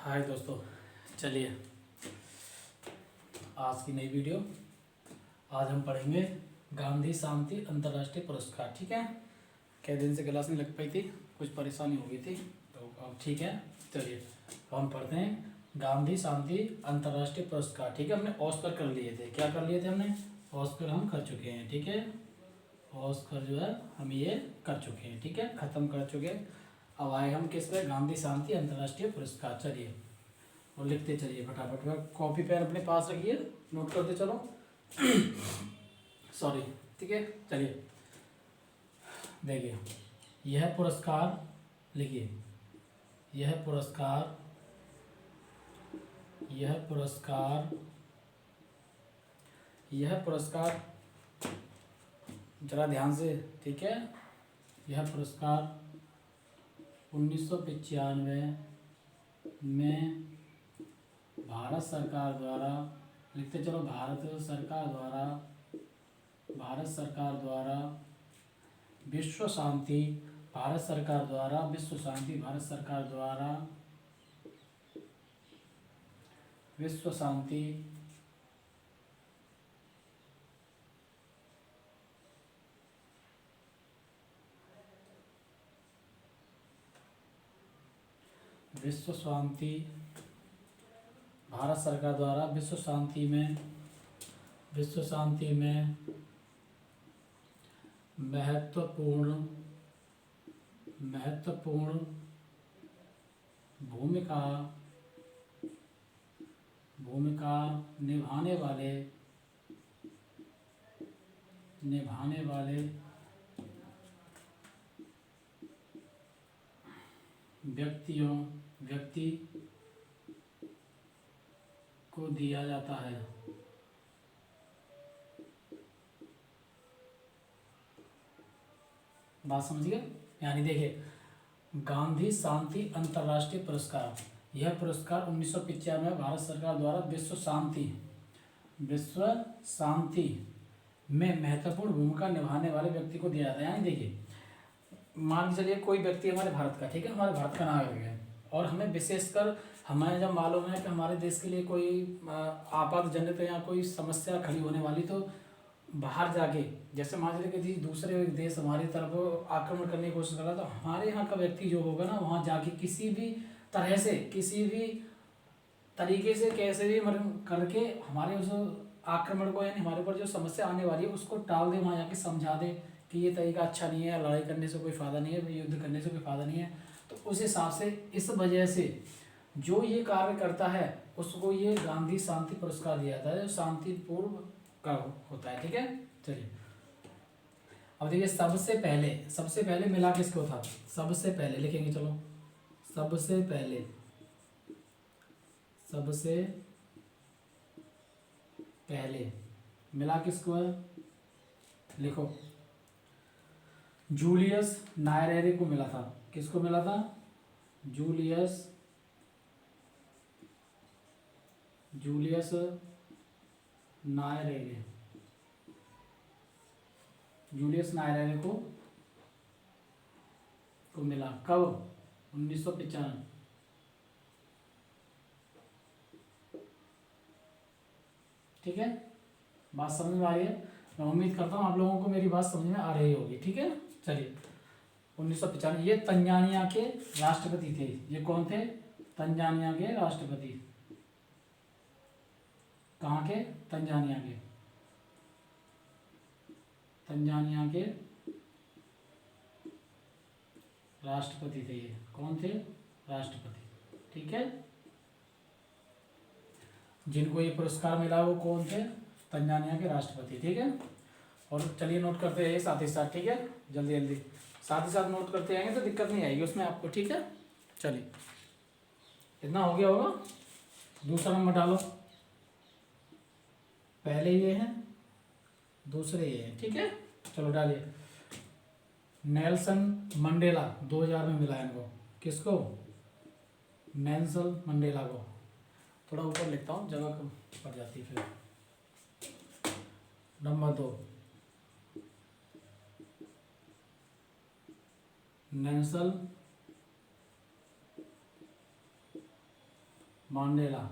हाय दोस्तों, चलिए आज की नई वीडियो। आज हम पढ़ेंगे गांधी शांति अंतर्राष्ट्रीय पुरस्कार। ठीक है, कई दिन से क्लास नहीं लग पाई थी, कुछ परेशानी हो गई थी, तो अब ठीक है। चलिए हम पढ़ते हैं गांधी शांति अंतर्राष्ट्रीय पुरस्कार। ठीक है, हमने ऑस्कर कर लिए थे। क्या कर लिए थे हमने? ऑस्कर हम कर चुके हैं। ठीक है, ऑस्कर जो है हम ये कर चुके हैं। ठीक है, ख़त्म कर चुके हैं। अब आए हम किस पे? गांधी शांति अंतर्राष्ट्रीय पुरस्कार। चलिए और लिखते चलिए फटाफट में। कॉपी पेन अपने पास रखिए, नोट करते चलो। सॉरी। ठीक है, चलिए देखिए, यह पुरस्कार लिखिए। यह पुरस्कार यह पुरस्कार यह पुरस्कार जरा ध्यान से। ठीक है, यह पुरस्कार 1995 में भारत सरकार द्वारा, लिखते चलो, भारत सरकार द्वारा विश्व शांति, भारत सरकार द्वारा विश्व शांति, भारत सरकार द्वारा विश्व शांति विश्व शांति भारत सरकार द्वारा विश्व शांति में महत्वपूर्ण भूमिका निभाने वाले व्यक्ति को दिया जाता है। बात समझिए। यानी देखिए, गांधी शांति अंतर्राष्ट्रीय पुरस्कार, यह पुरस्कार 1995 में भारत सरकार द्वारा विश्व शांति में महत्वपूर्ण भूमिका निभाने वाले व्यक्ति को दिया जाता है। यानी देखिए, मान के चलिए कोई व्यक्ति हमारे भारत का, ठीक है, हमारे भारत का नागरिक है, और हमें विशेषकर हमें जब मालूम है कि हमारे देश के लिए कोई आपातजनित या कोई समस्या खड़ी होने वाली, तो बाहर जाके, जैसे मान लीजिए किसी दूसरे देश हमारी तरफ आक्रमण करने की कोशिश कर रहा, तो हमारे यहाँ का व्यक्ति जो होगा ना, वहाँ जाके किसी भी तरह से, किसी भी तरीके से, कैसे भी करके हमारे उस आक्रमण को, यानी हमारे ऊपर जो समस्या आने वाली है उसको टाल दे, वहाँ जाके समझा दे कि ये तरीका अच्छा नहीं है, लड़ाई करने से कोई फ़ायदा नहीं है, युद्ध करने से कोई फ़ायदा नहीं है। तो उस हिसाब से, इस वजह से जो ये कार्य करता है उसको ये गांधी शांति पुरस्कार दिया जाता है, जो शांतिपूर्व का होता है। ठीक है, चलिए अब देखिए, सबसे पहले मिला किसको था? सबसे पहले लिखेंगे, चलो, सबसे पहले मिला किसको है? लिखो, जूलियस नायरेरे को मिला था। किसको मिला था? जूलियस नायरेरे को मिला। कब? 1995। ठीक है, बात समझ में आ रही है? मैं उम्मीद करता हूँ आप लोगों को मेरी बात समझ में आ रही होगी। ठीक है, चलिए 1995। ये तंजानिया के राष्ट्रपति थे। ये कौन थे? तंजानिया के राष्ट्रपति। कहाँ के? तंजानिया के राष्ट्रपति थे। ये कौन थे? राष्ट्रपति। ठीक है, जिनको ये पुरस्कार मिला वो कौन थे? तंजानिया के राष्ट्रपति। ठीक है, और चलिए नोट करते हैं साथ ही साथ। ठीक है, जल्दी साथ ही साथ नोट करते आएंगे तो दिक्कत नहीं आएगी उसमें आपको। ठीक है, चलिए इतना हो गया होगा। दूसरा नंबर डालो, पहले ये है, दूसरे ये है। ठीक है, चलो डालिए। नेल्सन मंडेला 2000 में मिला है इनको। किसको? नेल्सन मंडेला को। थोड़ा ऊपर लिखता हूँ, जगह कम पड़ जाती है फिर। नंबर 2, नेल्सन मांडेला,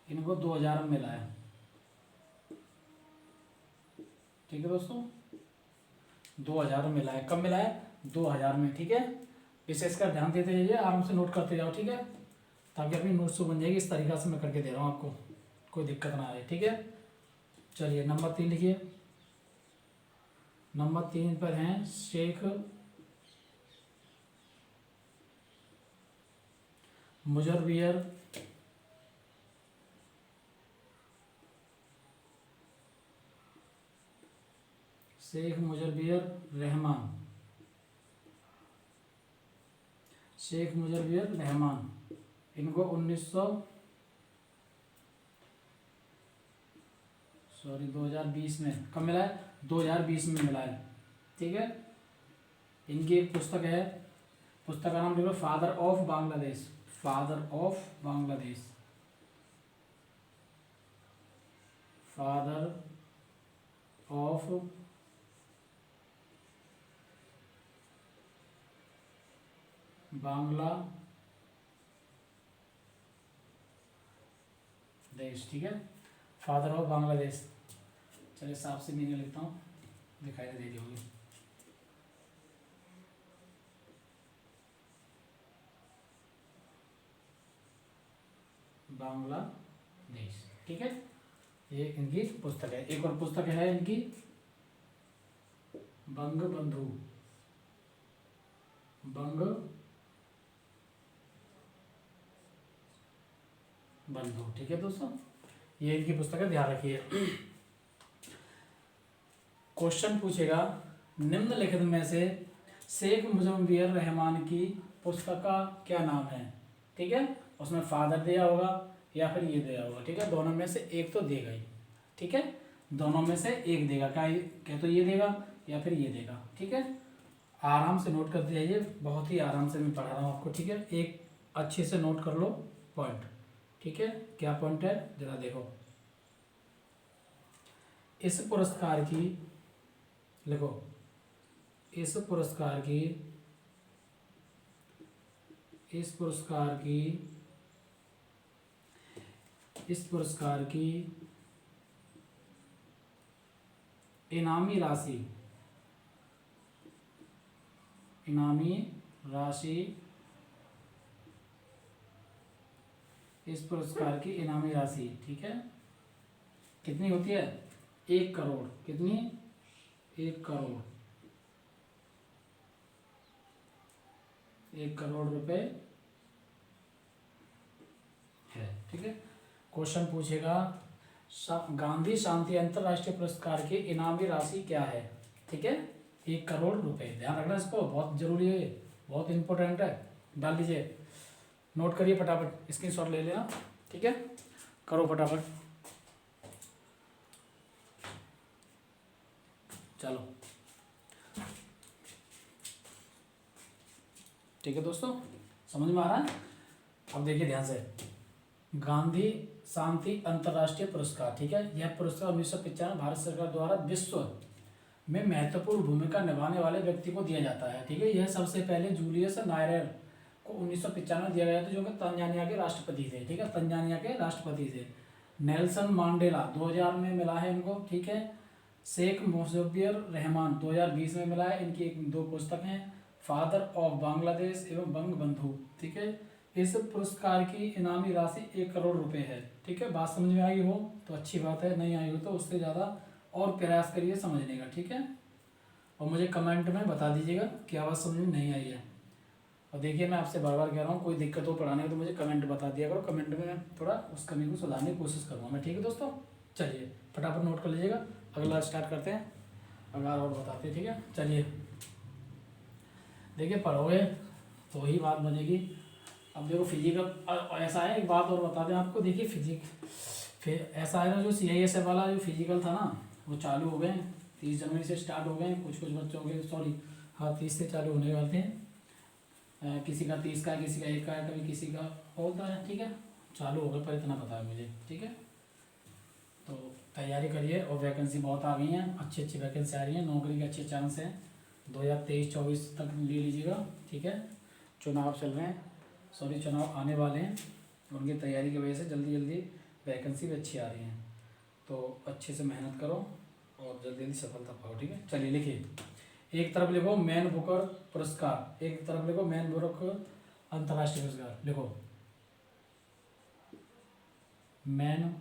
इनको 2000 में मिला है। ठीक है दोस्तों, 2000 में मिला है। कब मिला है? 2000 में। ठीक है, विशेषकर ध्यान देते जाइए, आराम से नोट करते जाओ। ठीक है, ताकि अपनी नोट्स तो बन जाएगी। इस तरीक़ा से मैं करके दे रहा हूँ आपको, कोई दिक्कत ना आए। ठीक है, चलिए नंबर 3 लिखिए। नंबर 3 पर हैं शेख मुजर्बियर रहमान। शेख मुजर्बियर रहमान, इनको 2020 में। कब मिला है? 2020 में मिला है। ठीक है, इनकी एक पुस्तक है, पुस्तक का नाम लिखो father of Bangladesh. Father of Bangladesh, father of Bangladesh. ठीक है, फादर ऑफ बांग्लादेश। चलिए साफ से मीनिंग लिखता हूँ, दिखाई दे रही होगी। बांग्लादेश। ठीक है, ये इनकी पुस्तक है। एक और पुस्तक है इनकी, बंग बंधु। ठीक है दोस्तों, ये इनकी पुस्तक है, ध्यान रखिए। क्वेश्चन पूछेगा, निम्नलिखित में से शेख मुजम्बियर रहमान की पुस्तक का क्या नाम है। ठीक है, उसमें फादर दिया होगा या फिर ये दिया होगा। ठीक है, दोनों में से एक तो देगा ही। ठीक है, दोनों में से एक देगा, क्या तो ये देगा या फिर ये देगा। ठीक है, आराम से नोट करते जाइए, बहुत ही आराम से मैं पढ़ा रहा हूँ आपको। ठीक है, एक अच्छे से नोट कर लो पॉइंट। ठीक है, क्या पॉइंट है जरा देखो। इस पुरस्कार की, लिखो, इस पुरस्कार की इनामी राशि इस पुरस्कार की इनामी राशि, ठीक है, कितनी होती है? 1 करोड़। कितनी? 1 करोड़। 1 करोड़ रुपए है। ठीक है, क्वेश्चन पूछेगा गांधी शांति अंतरराष्ट्रीय पुरस्कार की इनामी राशि क्या है। ठीक है, 1 करोड़ रुपए। ध्यान रखना, इसको बहुत जरूरी है, बहुत इंपॉर्टेंट है। डाल लीजिए, नोट करिए फटाफट, स्क्रीनशॉट ले लेना। ठीक है, करो फटाफट। चलो ठीक है दोस्तों, समझ में आ रहा है? अब देखिए ध्यान से, गांधी शांति अंतर्राष्ट्रीय पुरस्कार, ठीक है, यह पुरस्कार 1995 भारत सरकार द्वारा विश्व में महत्वपूर्ण भूमिका निभाने वाले व्यक्ति को दिया जाता है। ठीक है, यह सबसे पहले जूलियस नायरर को 1995 में दिया गया था, जो कि तंजानिया के राष्ट्रपति थे। ठीक है, तंजानिया के राष्ट्रपति थे। नेल्सन मांडेला 2000 में मिला है इनको। ठीक है, शेख मुजब्बिर रहमान 2020 में मिला है। इनकी 2 पुस्तक हैं, फादर ऑफ बांग्लादेश एवं बंग बंधु। ठीक है, इस पुरस्कार की इनामी राशि 1 करोड़ रुपए है। ठीक है, बात समझ में आई हो तो अच्छी बात है, नहीं आई हो तो उससे ज़्यादा और प्रयास करिए समझने का। ठीक है, और मुझे कमेंट में बता दीजिएगा क्या बात समझ में नहीं आई है। और देखिए, मैं आपसे बार बार कह रहा हूँ, कोई दिक्कत हो पढ़ाने में तो मुझे कमेंट बता दिया करो। कमेंट में थोड़ा उस कमी को सुधारने की कोशिश करूँगा मैं। ठीक है दोस्तों, चलिए फटाफट नोट कर लीजिएगा, अगला स्टार्ट करते हैं, अगला और बताते हैं। ठीक है, चलिए देखिए, पढ़ोगे तो ही बात बनेगी। अब देखो फिजिकल ऐसा है, एक बात और बता दें आपको। देखिए फिर ऐसा है ना, जो CISF वाला जो फिजिकल था ना, वो चालू हो गए, 30 जनवरी से स्टार्ट हो गए। कुछ बच्चों के, सॉरी हाँ 30 से चालू होने वाले हैं। किसी का 30 का, किसी का 1 का, कभी किसी का होता है। ठीक है, चालू हो गए, पर इतना पता है मुझे। ठीक है, तो तैयारी करिए, और वैकेंसी बहुत आ गई हैं, अच्छी अच्छी वैकेंसी आ रही हैं, नौकरी के अच्छे चांस हैं। 2023-24 तक ले लीजिएगा। ठीक है, चुनाव चल रहे हैं, सॉरी चुनाव आने वाले हैं, उनकी तैयारी की वजह से जल्दी जल्दी वैकेंसी भी अच्छी आ रही हैं। तो अच्छे से मेहनत करो और जल्दी जल्दी सफलता पाओ। ठीक है, चलिए लिखिए। एक तरफ लिखो मैन बुकर पुरस्कार, एक तरफ लिखो मैन बुकर अंतर्राष्ट्रीय पुरस्कार। लिखो मैन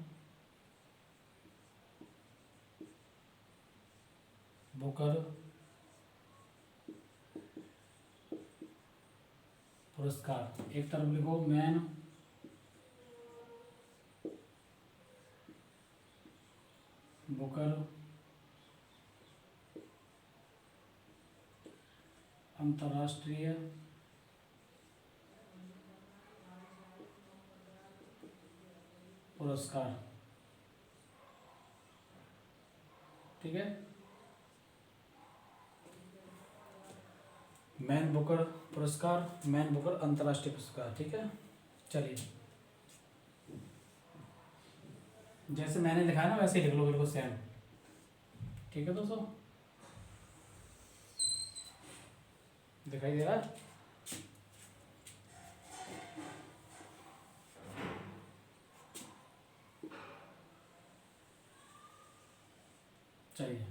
बुकर पुरस्कार, एक तरफ लिखो मैन बुकर अंतर्राष्ट्रीय पुरस्कार। ठीक है, मैन बुकर पुरस्कार, मैन बुकर अंतर्राष्ट्रीय पुरस्कार। ठीक है, चलिए जैसे मैंने लिखा है ना वैसे ही लिख लो, बिल्कुल सेम। ठीक है दोस्तों, दिखाई दे रहा है? चलिए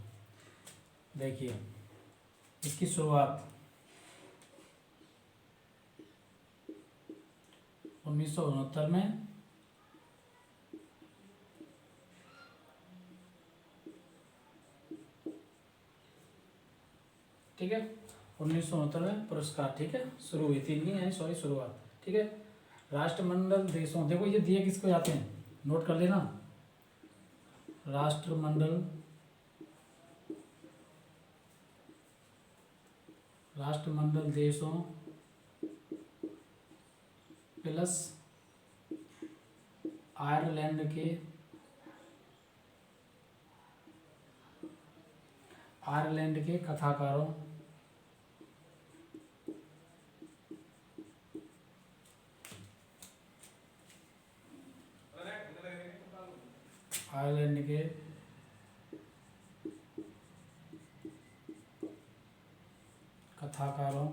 देखिए, इसकी शुरुआत 1969 में ठीक है, 1969 में पुरस्कार। ठीक है, शुरू हुई थी इनकी, यानी सॉरी शुरुआत। ठीक है, राष्ट्रमंडल देशों, देखो ये दिए किसको जाते हैं, नोट कर लेना। राष्ट्रमंडल देशों प्लस आयरलैंड के कथाकारों, आयरलैंड के कथाकारों,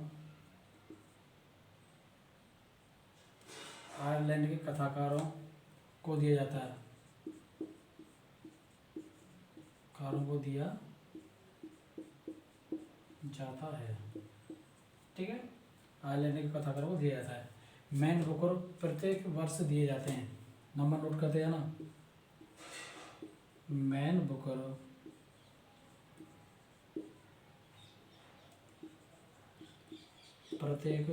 आयरलैंड के कथाकारों को दिया जाता है, कारों को दिया जाता है। ठीक है, आयरलैंड के कथाकारों को दिया जाता है। मैन बुकर प्रत्येक वर्ष दिए जाते हैं। नंबर नोट करते हैं ना, मैन बुकर प्रत्येक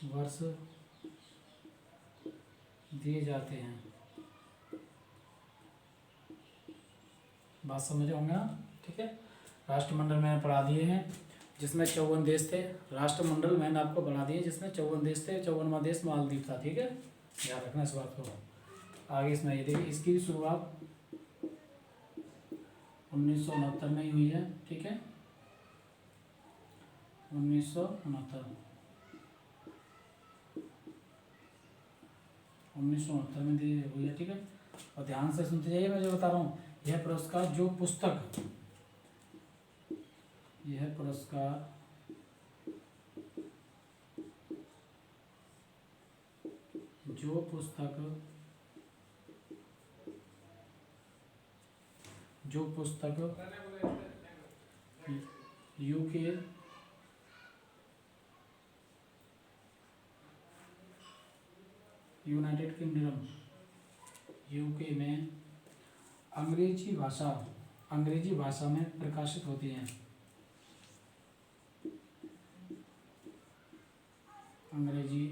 वर्ष दिए जाते हैं। बात समझ होंगे ना? ठीक है, राष्ट्रमंडल मैंने पढ़ा दिए हैं जिसमें 54 देश थे। राष्ट्रमंडल मैंने आपको बढ़ा दिए जिसमें 54 देश थे। 54वां देश मालदीव था। ठीक है, ध्यान रखना इस बात को। आगे इसमें ये देखिए, इसकी भी शुरुआत 1969 में ही हुई है। ठीक है, 1969 में दी हुई है। ठीक है, और ध्यान से सुनते जाइए, मैं जो बता रहा हूँ। यह पुरस्कार जो पुस्तक यूके यूनाइटेड किंगडम यूके में अंग्रेजी भाषा में प्रकाशित होती हैं। अंग्रेजी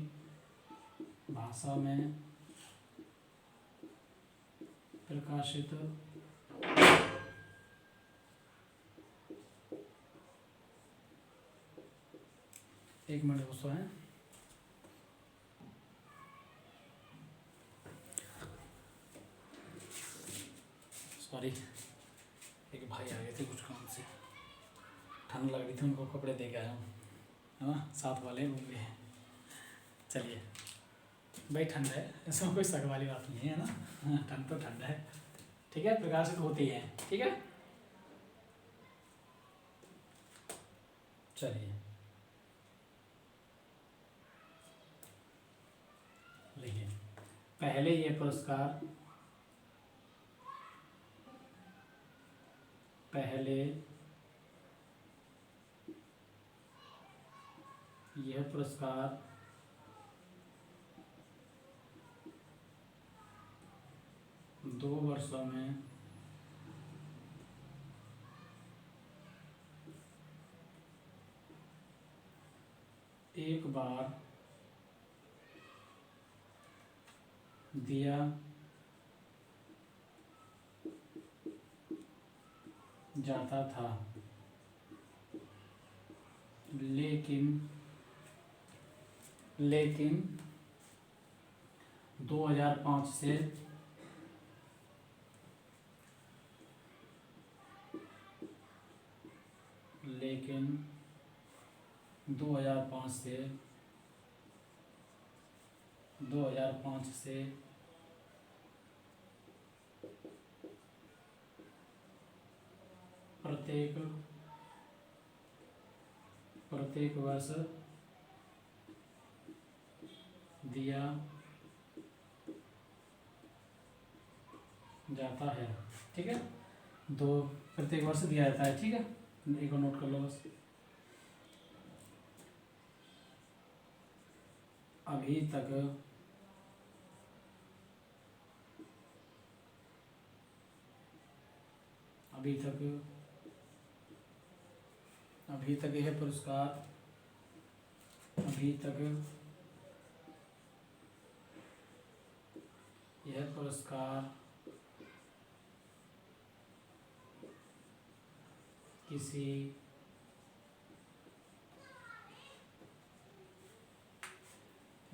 भाषा में प्रकाशित एक मिनट दोस्तों है, सॉरी, एक भाई आ गए थे कुछ काम से, ठंड लग रही थी, उनको कपड़े दे के आया हूँ, है ना, साथ वाले रूम में। चलिए भाई, ठंड है, इसमें कोई शक वाली बात नहीं है ना, ठंड तो ठंड है। ठीक है, प्रकाशित होती है। ठीक है, चलिए पहले ये पुरस्कार पहले यह पुरस्कार 2 वर्षों में एक बार दिया जाता था, लेकिन 2005 से लेकिन 2005 से प्रत्येक वर्ष दिया जाता है। ठीक है, प्रत्येक वर्ष दिया जाता है। ठीक है, एक को नोट कर लो बस। अभी तक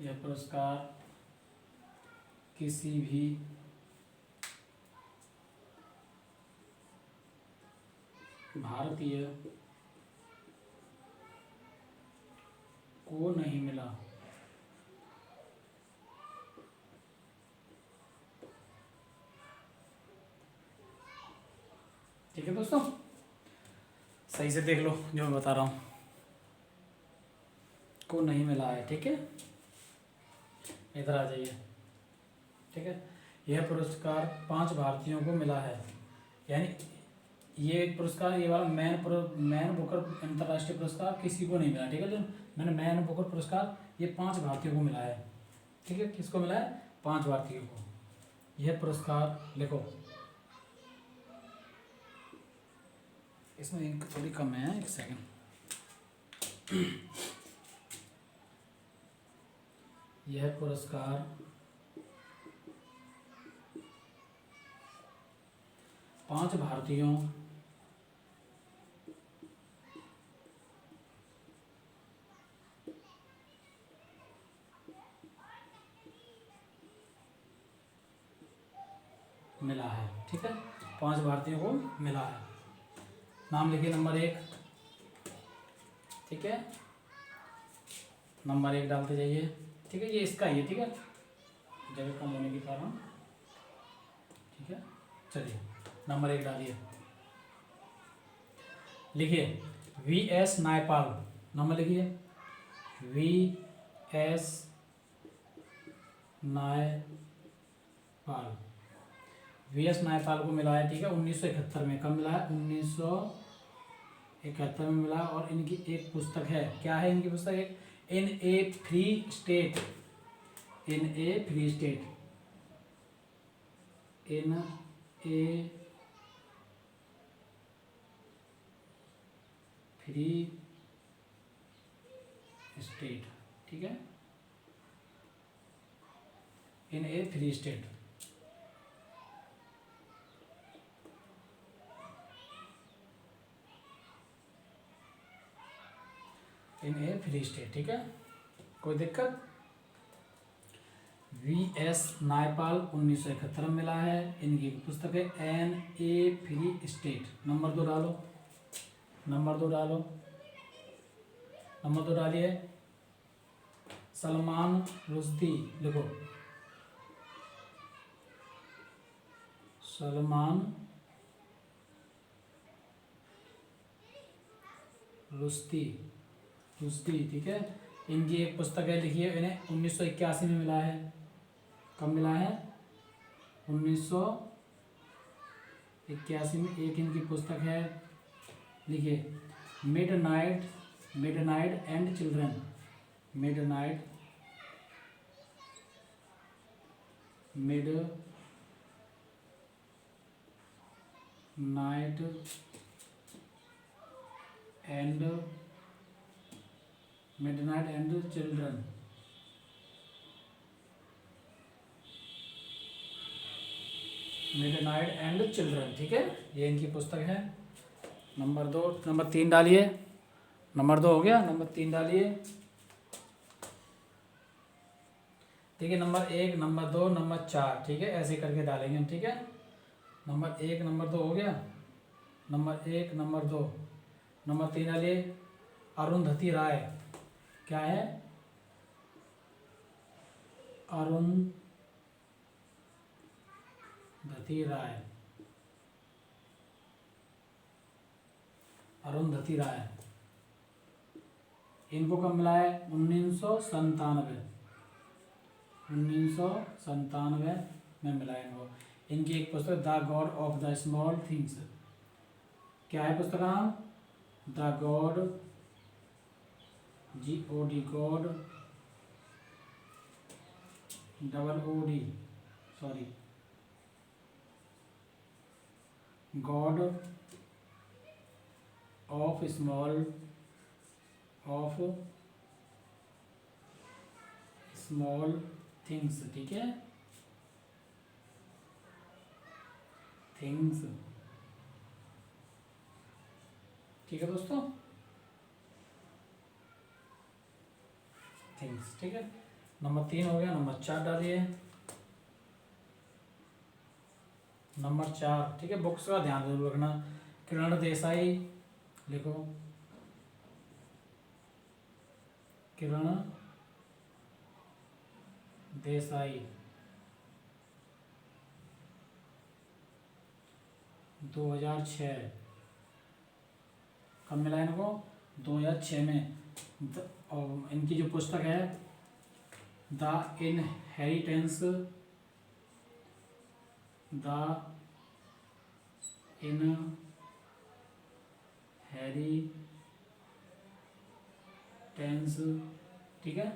यह पुरस्कार किसी भी भारतीय को नहीं मिला। ठीक है दोस्तों, सही से देख लो जो मैं बता रहा हूँ, को नहीं मिला है। ठीक है, इधर आ जाइए। ठीक है, यह पुरस्कार 5 भारतीयों को मिला है, यानी ये पुरस्कार, ये वाला मैन बुकर अंतर्राष्ट्रीय पुरस्कार किसी को नहीं मिला। ठीक है, जो मैंने मैन बुकर पुरस्कार ये 5 भारतीयों को मिला है। ठीक है, किसको मिला है? 5 भारतीयों को। यह पुरस्कार लिखो, इसमें इंक थोड़ी कम है, एक सेकंड। यह पुरस्कार 5 भारतीयों मिला है। ठीक है, 5 भारतीयों को मिला है। नाम लिखिए नंबर 1। ठीक है, नंबर 1 डालते जाइए। ठीक है, ये इसका ही है। ठीक है, जगह कम होने के कारण। ठीक है, चलिए नंबर 1 डालिए। लिखिए VS नायपाल, नंबर लिखिए VS नायपाल। VS नायपाल को मिला है। ठीक है, 1971 में। कब मिला है? 1971 में मिला। और इनकी एक पुस्तक है, क्या है इनकी पुस्तक? एक इन ए फ्री स्टेट, इन ए फ्री स्टेट, इन ए फ्री स्टेट। ठीक है, इन ए फ्री स्टेट। इन ए फ्री स्टेट। ठीक है, कोई दिक्कत? VS नायपाल 1971 में मिला है। इनकी पुस्तक है an a free state. Number 2 डालो, नंबर 2 डालो, नंबर 2 डालिए। सलमान रुश्दी लिखो, सलमान रुश्दी। ठीक है, इनकी एक पुस्तक है, लिखिए। इन्हें 1981 में मिला है। कब मिला है? 1981 में। एक इनकी पुस्तक है, लिखिए, midnight and children. Midnight and children. Midnight and children, ठीक है, ये इनकी पुस्तक है। नंबर 2, नंबर 3 डालिए। नंबर 2 हो गया, नंबर 3 डालिए। ठीक है, नंबर 1, नंबर 2, नंबर 4, ठीक है, ऐसे करके डालेंगे हम, ठीक है। नंबर 1, नंबर 2 हो गया, नंबर 1, नंबर 2, नंबर 3 डालिए। अरुंधति राय, क्या है? अरुंधति राय। अरुंधति राय, इनको कब मिला है? 1997 में मिला है इनको। इनकी एक पुस्तक the God of the small things. क्या है पुस्तक का नाम? The God, GOD, God, OOD, sorry, God of small things, ठीक है, थिंग्स, ठीक है दोस्तों, थिंग्स, ठीक है। नंबर 3 हो गया, नंबर 4 डालिए। नंबर 4, ठीक है, बुक्स का ध्यान जरूर रखना। किरण देसाई, लिखो, किरण देसाई, 2006। कब मिला इनको? 2006 में। और इनकी जो पुस्तक है द इनहेरिटेंस ठीक है,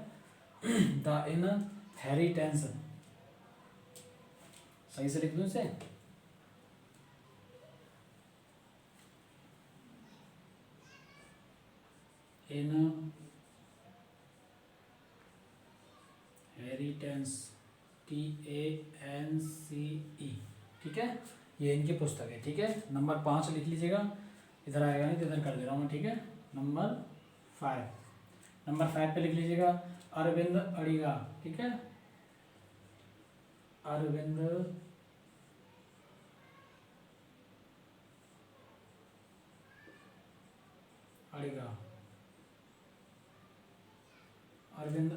द इनहेरिटेंस, सही से लिख दूं इसे? इनहेरिटेंस, TANCE, ठीक है, ये इनकी पुस्तक है, ठीक है। नंबर 5 लिख लीजिएगा, इधर आएगा नहीं तो इधर कर दे रहा हूँ मैं, ठीक है। नंबर 5 पे लिख लीजिएगा अरविंद अडिगा, ठीक है, अरविंद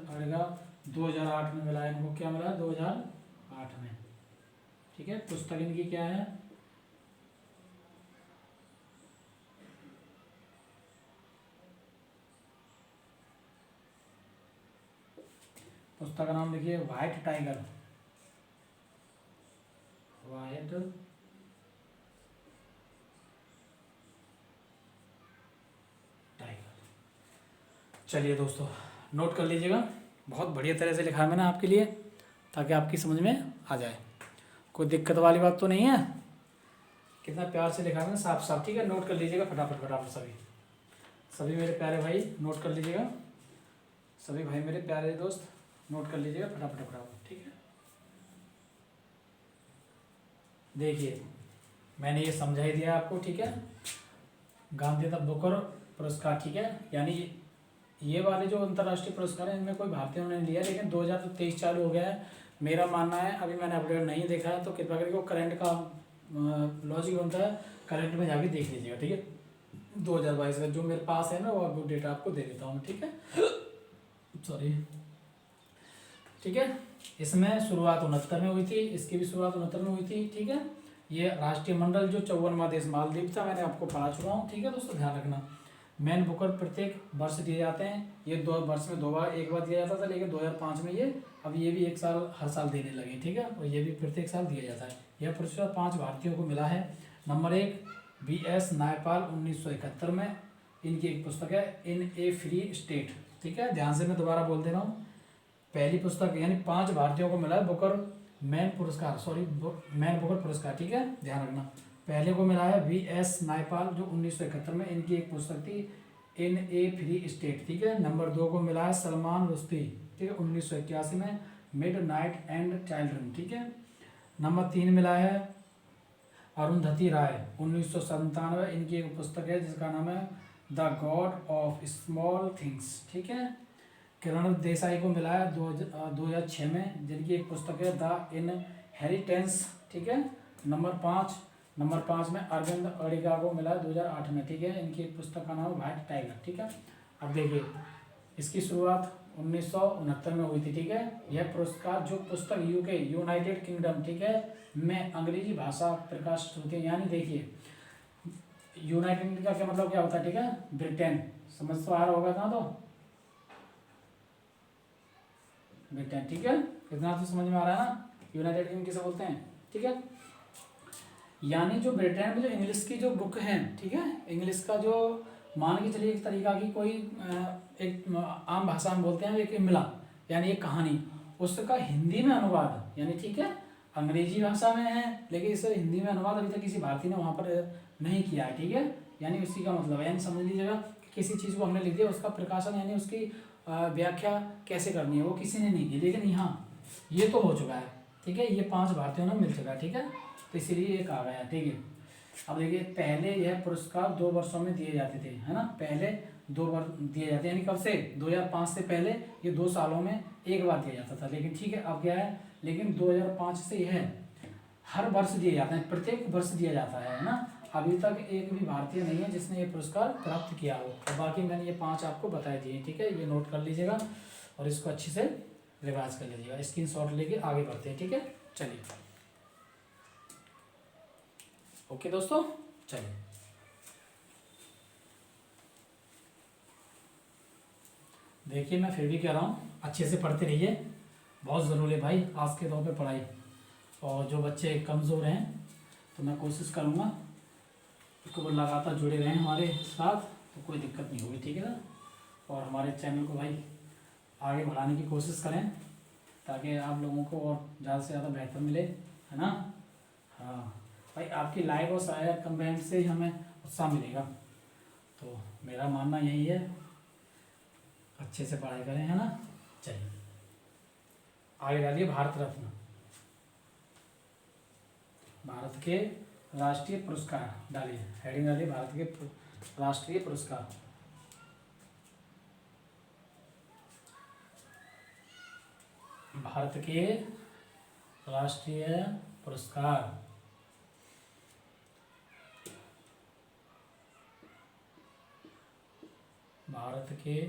अडिगा 2008 में मिला इनको। क्या मिला? 2008 में, ठीक है। पुस्तक इनकी क्या है? पुस्तक का नाम लिखिए व्हाइट टाइगर। चलिए दोस्तों, नोट कर लीजिएगा, बहुत बढ़िया तरह से लिखा है मैंने आपके लिए, ताकि आपकी समझ में आ जाए, कोई दिक्कत वाली बात तो नहीं है। कितना प्यार से लिखा है मैंने, साफ साफ, ठीक है। नोट कर लीजिएगा फटाफट सभी मेरे प्यारे भाई नोट कर लीजिएगा, सभी भाई मेरे प्यारे दोस्त नोट कर लीजिएगा फटाफट, ठीक है। देखिए, मैंने ये समझा ही दिया आपको, ठीक है। गांधी बुकर पुरस्कार, ठीक है, यानी ये वाले जो अंतर्राष्ट्रीय पुरस्कार हैं इनमें कोई भारतीयों ने लिया, लेकिन 2023 चालू हो गया है। मेरा मानना है, अभी मैंने अपडेट नहीं देखा है, तो कृपया करके वो करंट का लॉजिक बनता है, करंट में जाके देख लीजिएगा, ठीक है। 2022 का जो मेरे पास है ना, वो अब डेटा आपको दे देता हूँ, ठीक है, सॉरी, ठीक है। इसमें शुरुआत 69 में हुई थी, इसकी भी शुरुआत 69 में हुई थी, ठीक है। ये राष्ट्रीय मंडल जो 54वां देश मालदीव था, मैंने आपको पढ़ा चुका हूँ, ठीक है दोस्तों, ध्यान रखना। मैन बुकर प्रत्येक वर्ष दिए जाते हैं। ये 2 वर्ष में 2 बार, एक बार दिया जाता था, लेकिन 2005 में ये अब ये भी एक साल हर साल देने लगे, ठीक है, और ये भी प्रत्येक साल दिया जाता है। यह पुरस्कार 5 भारतीयों को मिला है। नंबर 1 BS नायपाल 1971 में, इनकी एक पुस्तक है इन ए फ्री स्टेट, ठीक है, ध्यान से मैं दोबारा बोल दे रहा हूँ। पहली पुस्तक यानी 5 भारतीयों को मिला है बुकर मैन पुरस्कार, मैन बुकर पुरस्कार, ठीक है, ध्यान रखना। पहले को मिला है BS नायपाल जो 1971 में, इनकी एक पुस्तक थी इन ए फ्री स्टेट, ठीक है। नंबर 2 को मिला है सलमान रुश्दी, ठीक है, 1981 में, मिड नाइट एंड चिल्ड्रन, ठीक है। नंबर 3 मिला है अरुंधति राय 1997, इनकी एक पुस्तक है जिसका नाम है the God of small things, ठीक है। किरण देसाई को मिला है 2006 में, जिनकी एक पुस्तक है द इनहेरिटेंस, ठीक है। नंबर 5 में अरविंद अडिगा को मिला है 2008 में, ठीक है, इनकी एक पुस्तक का नाम है व्हाइट टाइगर, ठीक है। अब देखिए इसकी शुरुआत 1969 में हुई थी, ठीक है। यह पुरस्कार जो पुस्तक यूके यूनाइटेड किंगडम, ठीक है, में अंग्रेजी भाषा प्रकाशित होती है, यानी देखिए यूनाइटेड का क्या मतलब क्या होता है, ठीक है, ब्रिटेन, समझ तो आ रहा होगा ना, तो ब्रिटेन, ठीक है, कितना तो समझ में आ रहा है ना, यूनाइटेड किंगडम किसे बोलते हैं, ठीक है। यानी जो ब्रिटेन में जो इंग्लिश की जो बुक है, ठीक है, इंग्लिश का जो मान के चलिए एक तरीका की कोई एक आम भाषा में बोलते हैं एक इमला, यानी एक कहानी, उसका हिंदी में अनुवाद, यानी ठीक है अंग्रेजी भाषा में है लेकिन इसे हिंदी में अनुवाद अभी तक किसी भारतीय ने वहाँ पर नहीं किया है, ठीक है। यानी उसी का मतलब है, यानी समझ लीजिएगा कि किसी चीज़ को हमने लिख दिया, उसका प्रकाशन यानी उसकी व्याख्या कैसे करनी है वो किसी ने नहीं की, लेकिन यहाँ ये तो हो चुका है, ठीक है, ये 5 भारतीयों ने मिल चुका है, ठीक है, तो इसीलिए एक आ गया, ठीक है। अब देखिए पहले यह पुरस्कार 2 वर्षों में दिए जाते थे, है ना, पहले 2 बार दिए जाते हैं, यानी कब से 2005 से पहले ये 2 सालों में एक बार दिया जाता था, लेकिन ठीक है अब क्या है, लेकिन 2005 से यह हर वर्ष दिए जाते हैं, प्रत्येक वर्ष दिया जाता है ना। अभी तक एक भी भारतीय नहीं है जिसने ये पुरस्कार प्राप्त किया हो, और बाकी मैंने ये 5 आपको बताए दिए, ठीक है, ये नोट कर लीजिएगा और इसको अच्छे से रिवाइज कर लीजिएगा, स्क्रीनशॉट लेके आगे बढ़ते हैं, ठीक है। चलिए ओके दोस्तों, चलिए देखिए मैं फिर भी कह रहा हूँ अच्छे से पढ़ते रहिए, बहुत ज़रूरी है भाई आज के दौर पे पढ़ाई। और जो बच्चे कमज़ोर हैं तो मैं कोशिश करूँगा कि वो लगातार जुड़े रहें हमारे साथ, तो कोई दिक्कत नहीं होगी, ठीक है ना। और हमारे चैनल को भाई आगे बढ़ाने की कोशिश करें ताकि आप लोगों को और ज़्यादा से ज़्यादा बेहतर मिले, है ना। हाँ भाई आपकी लाइक और शेयर कमेंट से ही हमें उत्साह मिलेगा, तो मेरा मानना यही है, अच्छे से पढ़ाई करें, है ना। चलिए आगे डालिए भारत रत्न, भारत के राष्ट्रीय पुरस्कार डालिए, हेडिंग डालिए भारत के राष्ट्रीय पुरस्कार। भारत के राष्ट्रीय पुरस्कार, भारत के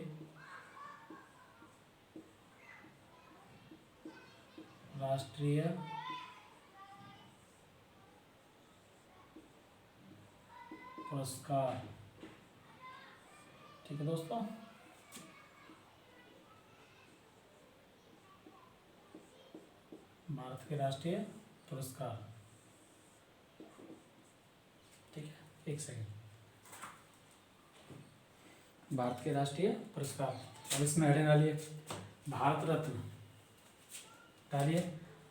राष्ट्रीय पुरस्कार, ठीक है दोस्तों। भारत के राष्ट्रीय पुरस्कार, ठीक है, एक सेकंड, भारत के राष्ट्रीय पुरस्कार, अब इसमें हेडिंग डालिए भारत रत्न, डालिए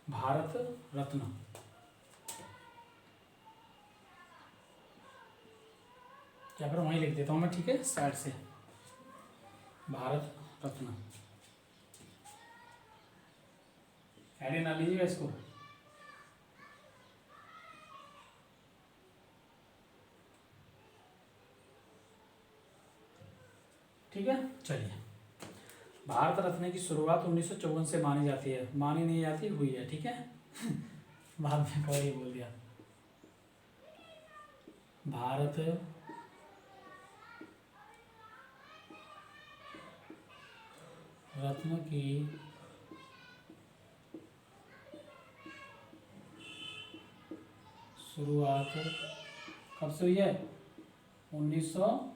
भारत रत्न, क्या करूँ वहीं लिख देता हूँ मैं, ठीक है, साइड से भारत रत्न, हेडिंग डाल लीजिएगा इसको। ठीक है, चलिए भारत रत्न की शुरुआत 1954 से मानी जाती है, मानी नहीं जाती हुई है, ठीक है बाद में कौन ही बोल दिया। भारत रत्न की शुरुआत कब से हुई है, 1954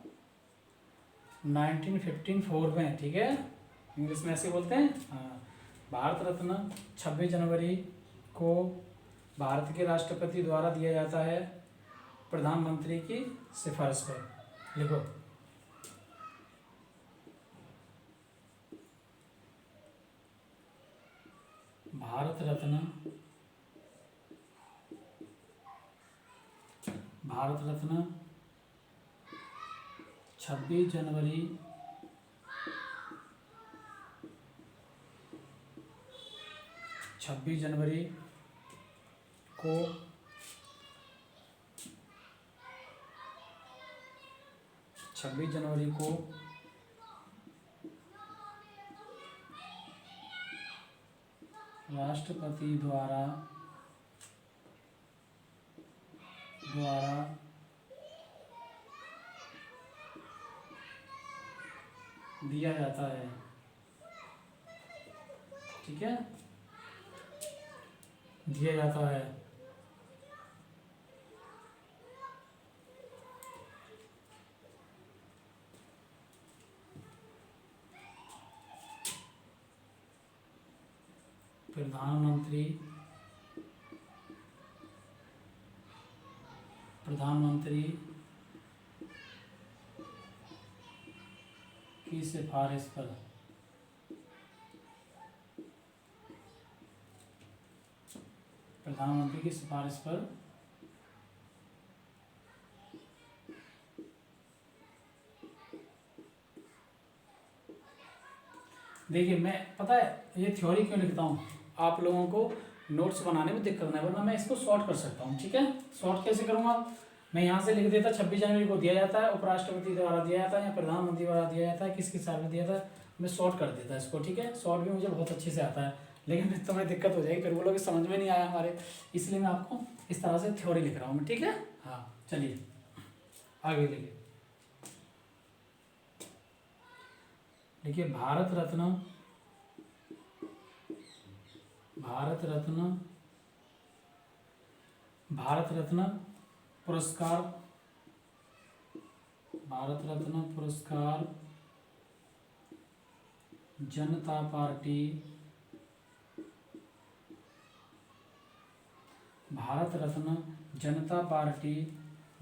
1954 में, ठीक है, इंग्लिश में ऐसे बोलते हैं। हाँ, भारत रत्न 26 जनवरी को भारत के राष्ट्रपति द्वारा दिया जाता है प्रधानमंत्री की सिफारिश पर। लिखो, भारत रत्न 26 जनवरी 26 जनवरी को राष्ट्रपति द्वारा दिया जाता है, ठीक है, दिया जाता है। प्रधानमंत्री की सिफारिश पर। प्रधानमंत्री की सिफारिश पर देखिए, मैं पता है ये थ्योरी क्यों लिखता हूँ, आप लोगों को नोट्स बनाने में दिक्कत नहीं, वरना मैं इसको शॉर्ट कर सकता हूँ, ठीक है। शॉर्ट कैसे करूँगा, मैं यहाँ से लिख देता 26 जनवरी को दिया जाता है, उपराष्ट्रपति द्वारा दिया जाता है या प्रधानमंत्री द्वारा दिया जाता है, किसके साथ में दिया जाता है, मैं शॉर्ट कर देता इसको, ठीक है। शॉर्ट भी मुझे बहुत अच्छे से आता है, लेकिन फिर तुम्हें दिक्कत हो जाएगी, फिर बोलोगे समझ में नहीं आया हमारे, इसलिए मैं आपको इस तरह से थ्योरी लिख रहा हूँ मैं, ठीक है। हाँ चलिए आगे लिखिए। देखिए, भारत रत्न पुरस्कार, जनता पार्टी, भारत रत्न जनता पार्टी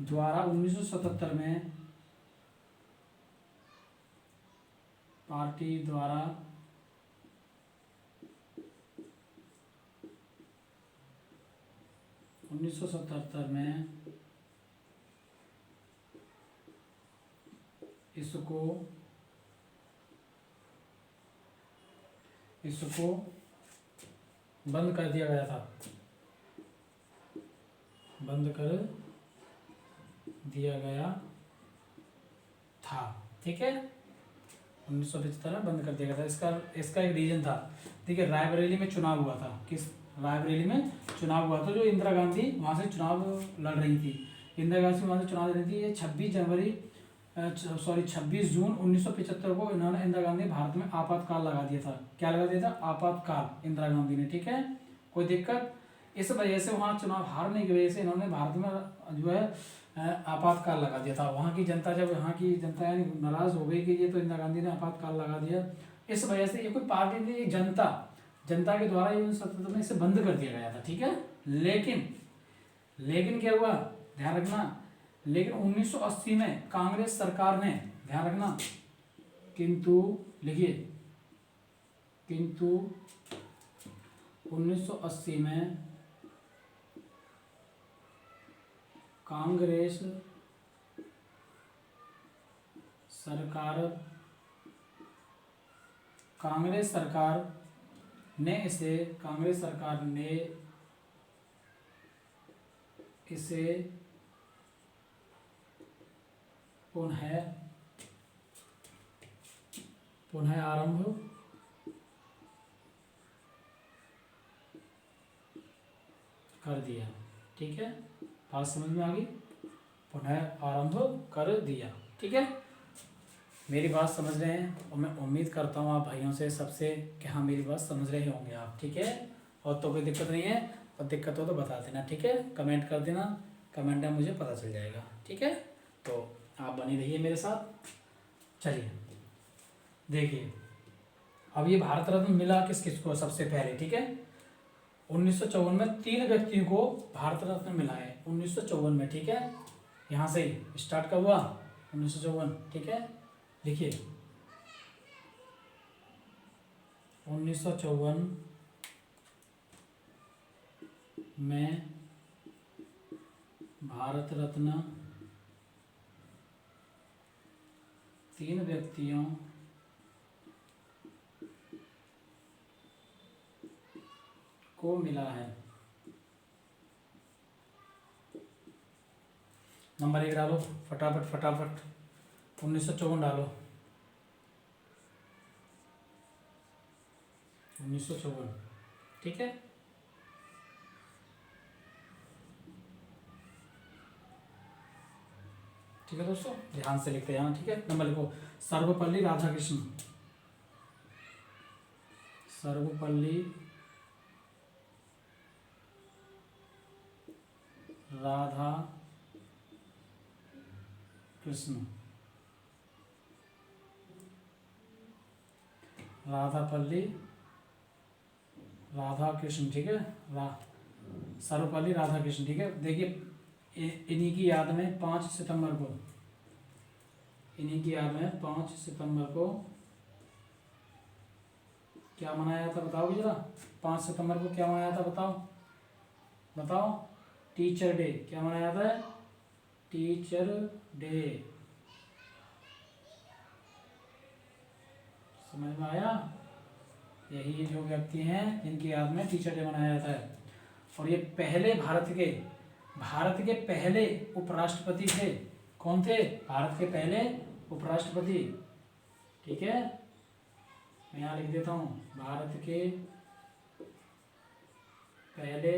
द्वारा 1977 में, पार्टी द्वारा में इसको बंद कर दिया गया था, ठीक है। 1975 में बंद कर दिया गया था। इसका एक रीजन था, ठीक है, रायबरेली में चुनाव हुआ था। रायबरेली में चुनाव हुआ था, जो इंदिरा गांधी वहाँ से चुनाव लड़ रही थी, इंदिरा गांधी वहाँ से चुनाव लड़ रही थी। ये 26 जून 1975 को इन्होंने, इंदिरा गांधी ने भारत में आपातकाल लगा दिया था। क्या लगा दिया था? आपातकाल, इंदिरा गांधी ने, ठीक है। कोई दिक्कत? इस वजह से वहाँ चुनाव हारने की वजह से इन्होंने भारत में जो है आपातकाल लगा दिया था। वहाँ की जनता, जब यहाँ की जनता यानी नाराज हो गई कि ये तो इंदिरा गांधी ने आपातकाल लगा दिया, इस वजह से ये कोई पार्टी नहीं, जनता के द्वारा 1977 में इसे बंद कर दिया गया था, ठीक है। लेकिन क्या हुआ, ध्यान रखना, लेकिन 1980 में कांग्रेस सरकार ने, ध्यान रखना, किंतु 1980 में कांग्रेस सरकार ने इसे पुनः आरंभ कर दिया, ठीक है। बात समझ में आ गई? पुनः आरंभ कर दिया, ठीक है। मेरी बात समझ रहे हैं, और मैं उम्मीद करता हूँ आप भाइयों से सबसे कि हाँ मेरी बात समझ रहे होंगे आप, ठीक है। और तो कोई दिक्कत नहीं है, और दिक्कत हो तो बता देना, ठीक है, कमेंट कर देना, कमेंट में मुझे पता चल जाएगा, ठीक है। तो आप बनी रहिए मेरे साथ, चलिए देखिए, अब ये भारत रत्न मिला किस किस को सबसे पहले, ठीक है। 1954 में 3 व्यक्तियों को भारत रत्न मिला है, 1954 में, ठीक है। यहाँ से ही स्टार्ट कब हुआ, 1954, ठीक है। लिखिए 1954 में भारत रत्न 3 व्यक्तियों को मिला है। नंबर 1 डालो फटाफट फटाफट, 1954 डालो, 1954, ठीक है। ठीक है दोस्तों, ध्यान से लिखते जाना, ठीक है। नंबर लिखो, सर्वपल्ली राधाकृष्ण, सर्वपल्ली राधा कृष्ण, राधापल्ली राधा कृष्ण, ठीक है। सर्वपल्ली राधा कृष्ण, ठीक है। देखिए इन्हीं की याद में 5 सितंबर को, इन्हीं की याद में 5 सितंबर को क्या मनाया था बताओ जरा, 5 सितंबर को क्या मनाया था बताओ, बताओ। टीचर डे, क्या मनाया था, टीचर डे, समझ में आया। यही जो व्यक्ति हैं जिनकी याद में टीचर डे मनाया जाता है। और ये पहले भारत के पहले उपराष्ट्रपति थे। कौन थे, भारत के पहले उपराष्ट्रपति, ठीक है। मैं यहाँ लिख देता हूँ, भारत के पहले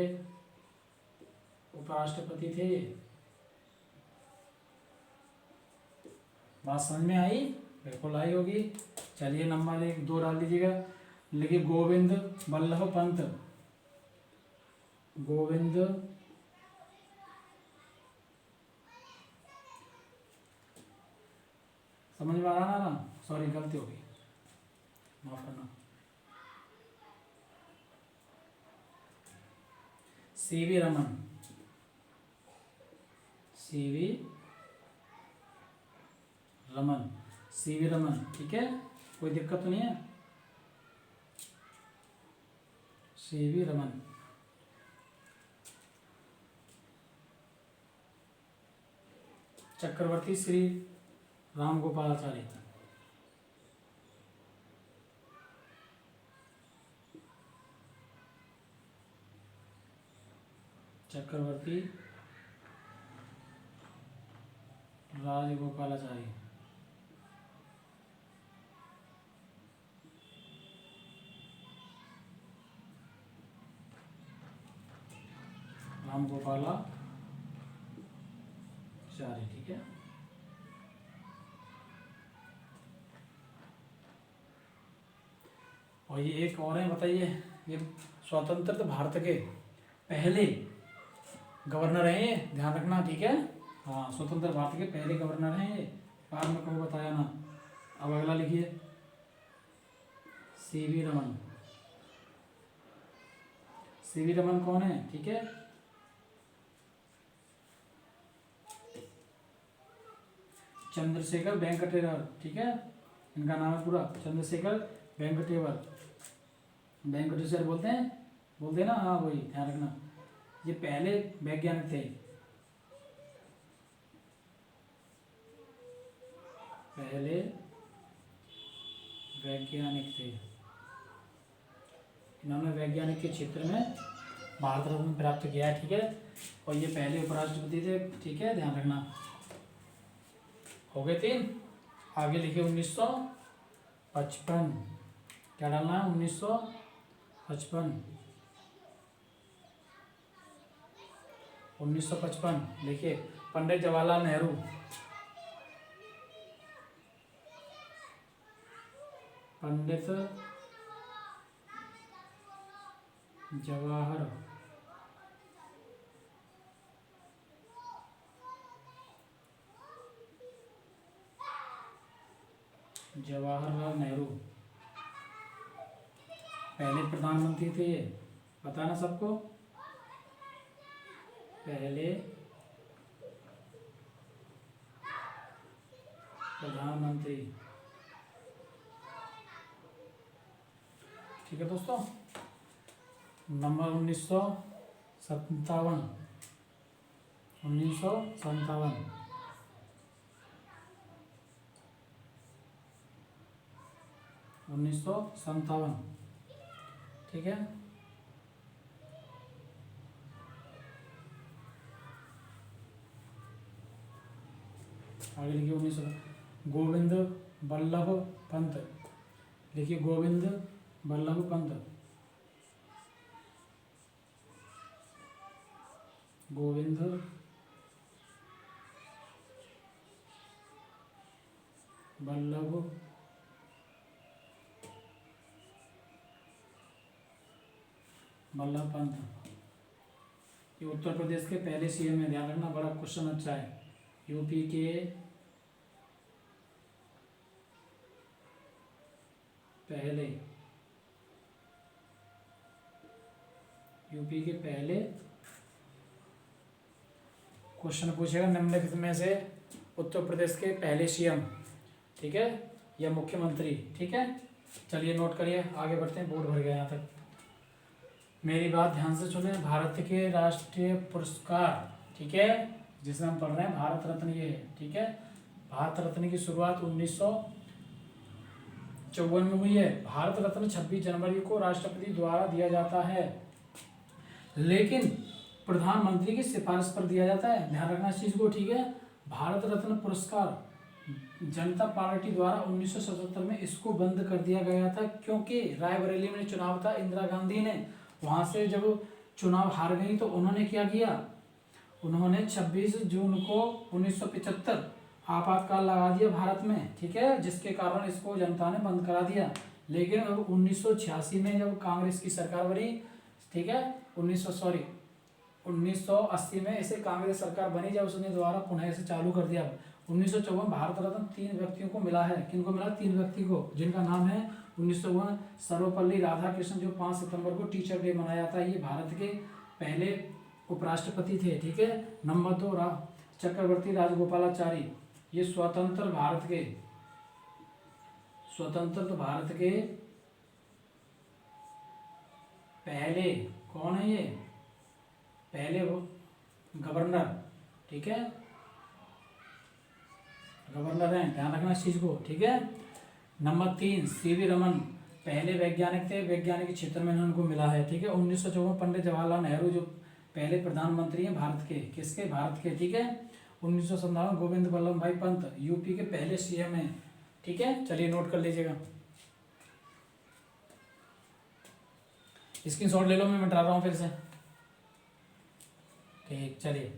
उपराष्ट्रपति थे। बात समझ में आई, बिल्कुल आई होगी। चलिए नंबर 1 2 डाल दीजिएगा। लिखिए गोविंद बल्लभ पंत, गोविंद समझ में आ रहा ना, सॉरी गलती हो गई, माफ करना। CV Raman, CV Raman, CV Raman, ठीक है, कोई दिक्कत तो नहीं है। सीवी रमन, चक्रवर्ती श्री राम गोपालाचारी, चक्रवर्ती राजगोपालाचारी, राम गोपालाचारी, ठीक है। और ये एक और है, बताइए, ये स्वतंत्र भारत के पहले गवर्नर हैं, ये ध्यान रखना, ठीक है। हाँ, स्वतंत्र भारत के पहले गवर्नर हैं ये, बाद में कभी बताया ना। अब अगला लिखिए, सीवी रमन, सीवी रमन कौन है, ठीक है। चंद्रशेखर वेंकटेश्वर, ठीक है, इनका नाम है पूरा चंद्रशेखर वेंकटेश्वर, वेंकटेश्वर बोलते हैं ना, हाँ वही, ध्यान रखना। ये पहले वैज्ञानिक थे, पहले वैज्ञानिक थे। इन्होंने वैज्ञानिक के क्षेत्र में भारत रत्न प्राप्त किया है, ठीक है। और ये पहले उपराष्ट्रपति थे, ठीक है, ध्यान रखना। हो गए 3। आगे लिखिए 1955, क्या डालना है, 1955, 1955 लिखिए, पंडित जवाहरलाल नेहरू, पंडित जवाहर जवाहरलाल नेहरू पहले प्रधानमंत्री थे, ये पता ना सबको, पहले प्रधानमंत्री। ठीक है दोस्तों, नंबर 1957, 1957, 1957। ठीक है, आगे लिखिए 1900। गोविंद बल्लभ पंत, लिखिए गोविंद बल्लभ पंत, गोविंद बल्लभ पंत, ये उत्तर प्रदेश के पहले सीएम है, ध्यान रखना, बड़ा क्वेश्चन अच्छा है। यूपी के पहले, यूपी के पहले, क्वेश्चन पूछेगा निम्नलिखित में से उत्तर प्रदेश के पहले सीएम, ठीक है, या मुख्यमंत्री। ठीक है, चलिए नोट करिए, आगे बढ़ते हैं, बोर्ड भर गया यहाँ तक। मेरी बात ध्यान से सुने, भारत के राष्ट्रीय पुरस्कार, ठीक है, जिसे हम पढ़ रहे हैं भारत रत्न, ये है। ठीक है, भारत रत्न की शुरुआत 1954 में हुई है। भारत रत्न 26 जनवरी को राष्ट्रपति द्वारा दिया जाता है, लेकिन प्रधानमंत्री की सिफारिश पर दिया जाता है, ध्यान रखना इस चीज को। ठीक है, भारत रत्न पुरस्कार जनता पार्टी द्वारा 1977 में इसको बंद कर दिया गया था, क्योंकि रायबरेली में चुनाव था, इंदिरा गांधी ने वहां से जब चुनाव हार गई तो उन्होंने क्या किया, उन्होंने 26 जून को 1975 आपातकाल लगा दिया भारत में। ठीक है, जिसके कारण इसको जनता ने बंद करा दिया। लेकिन अब 1986 में जब कांग्रेस की सरकार बनी, ठीक है, 1980 में इसे कांग्रेस सरकार बनी, जब उसने दोबारा पुनः इसे चालू कर दिया। 1954 भारत रत्न 3 व्यक्तियों को मिला है। किनको मिला? 3 व्यक्ति को, जिनका नाम है 1954 सर्वपल्ली राधाकृष्णन, जो 5 सितंबर को टीचर डे मनाया था, ये भारत के पहले उपराष्ट्रपति थे। ठीक है, नंबर 2 चक्रवर्ती राजगोपालाचारी, ये स्वतंत्र भारत के पहले, कौन है ये, पहले गवर्नर। ठीक है, गवर्नर हैं, ध्यान रखना इस चीज को। ठीक है, नंबर 3 सीवी रमन, पहले वैज्ञानिक थे, वैज्ञानिक क्षेत्र में उनको मिला है। ठीक है, 1954 पंडित जवाहरलाल नेहरू, जो पहले प्रधानमंत्री हैं भारत के, किसके, भारत के। ठीक है, 1957 गोविंद बल्लभ भाई पंत, यूपी के पहले सीएम हैं। ठीक है, चलिए नोट कर लीजिएगा, स्क्रीनशॉट ले लो, मैं मिटा रहा हूँ फिर से। ठीक, चलिए,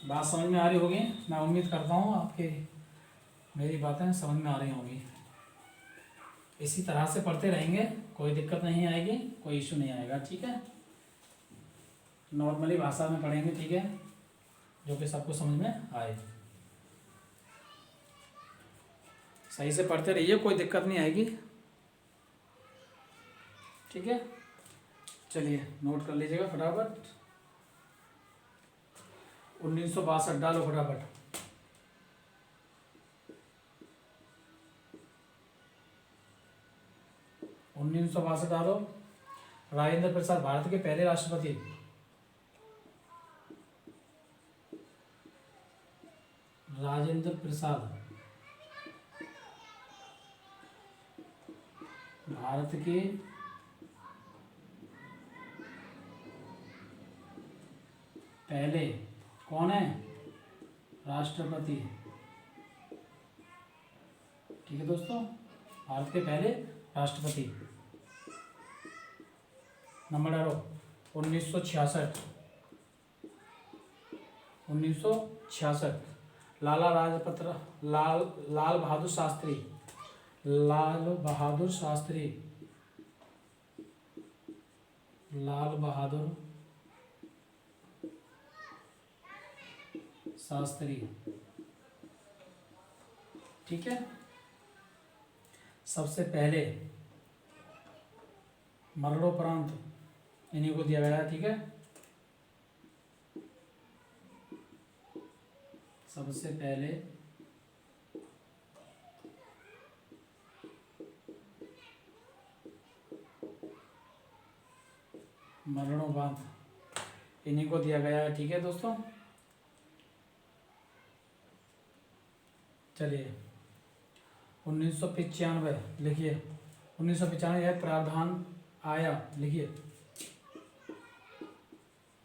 बात समझ में आ रही होगी, मैं उम्मीद करता हूँ आपके मेरी बातें समझ में आ रही होंगी। इसी तरह से पढ़ते रहेंगे, कोई दिक्कत नहीं आएगी, कोई इशू नहीं आएगा। ठीक है, नॉर्मली भाषा में पढ़ेंगे। ठीक है, जो कि सबको समझ में आए, सही से पढ़ते रहिए, कोई दिक्कत नहीं आएगी। ठीक है, चलिए नोट कर लीजिएगा फटाफट। 1962 डालो फटाफट। 1962 डालो। राजेंद्र प्रसाद, भारत के पहले राष्ट्रपति। राजेंद्र प्रसाद भारत के पहले कौन है, राष्ट्रपति। ठीक है दोस्तों, भारत के पहले राष्ट्रपति। नंबर डालो 1966। 1966 लाल बहादुर शास्त्री, लाल बहादुर शास्त्री, लाल बहादुर शास्त्री ठीक है। सबसे पहले मरणोपरांत इन्हीं को दिया गया है, ठीक है। सबसे पहले मरणोपरांत इन्हीं को दिया गया है, ठीक है दोस्तों। चलिए 1995 लिखिए, 1995 यह प्रावधान आया, लिखिए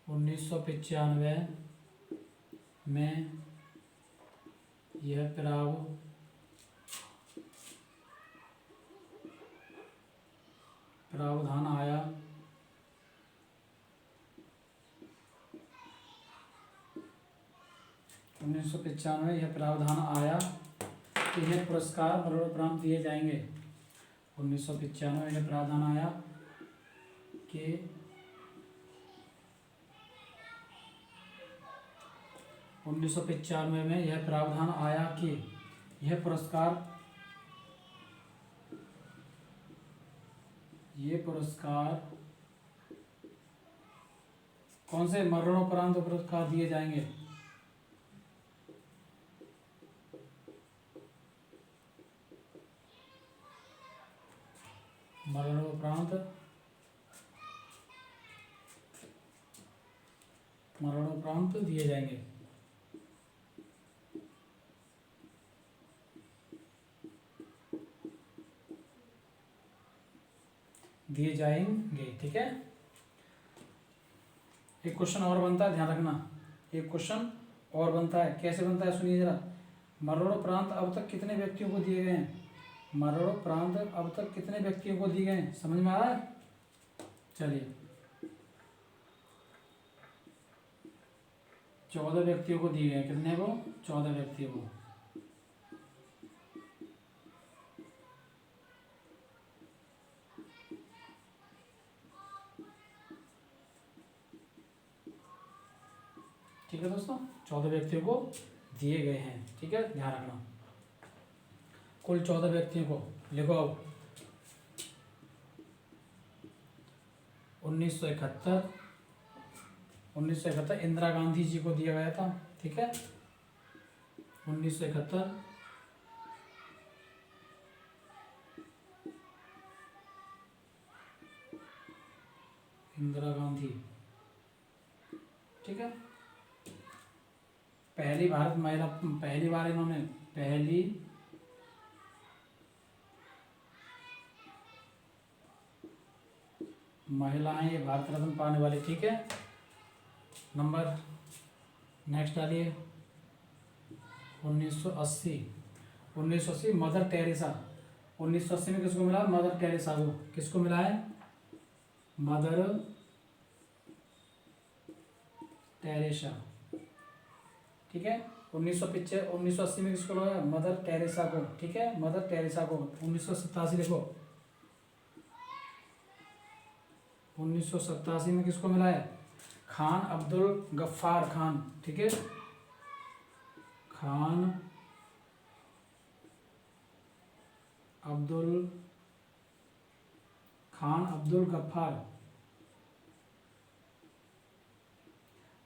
1995 में यह प्रावधान आया 1995 यह प्रावधान आया कि यह पुरस्कार मरणोपरांत दिए जाएंगे। 1995 यह प्रावधान आया कि 1995 में यह प्रावधान आया कि यह पुरस्कार कौन से मरणोपरांत पुरस्कार दिए जाएंगे। मरणोपरांत दिए जाएंगे। दिए जाएंगे, ठीक है। एक क्वेश्चन और बनता है, ध्यान रखना, एक क्वेश्चन और बनता है। कैसे बनता है सुनिए जरा। मरणोपरांत अब तक कितने व्यक्तियों को दिए गए हैं। मरणोपरांत अब तक कितने व्यक्तियों को दिए गए हैं, समझ में आ रहा है। चलिए 14 व्यक्तियों को दिए गए। कितने को, 14 व्यक्तियों को। ठीक है दोस्तों, 14 व्यक्तियों को दिए गए हैं, ठीक है, ध्यान रखना। कुल 14 व्यक्तियों को लिखो। अब 1971 इंदिरा गांधी जी को दिया गया था, ठीक है। 1971 इंदिरा गांधी, ठीक है। पहली भारत महिला, पहली बार इन्होंने, पहली महिलाएं ये भारत रत्न पाने वाली, ठीक है। नंबर नेक्स्ट डालिए 1980 मदर टेरेसा। 1980 में किसको मिला, मदर टेरेसा को। किसको मिला है, मदर टेरेसा, ठीक है। 1980 में किसको मिला, मदर टेरेसा को, ठीक है, मदर टेरेसा को। 1987 लिखो, 1987 में किसको मिला है, खान अब्दुल गफ्फार खान, ठीक है। खान अब्दुल गफ्फार,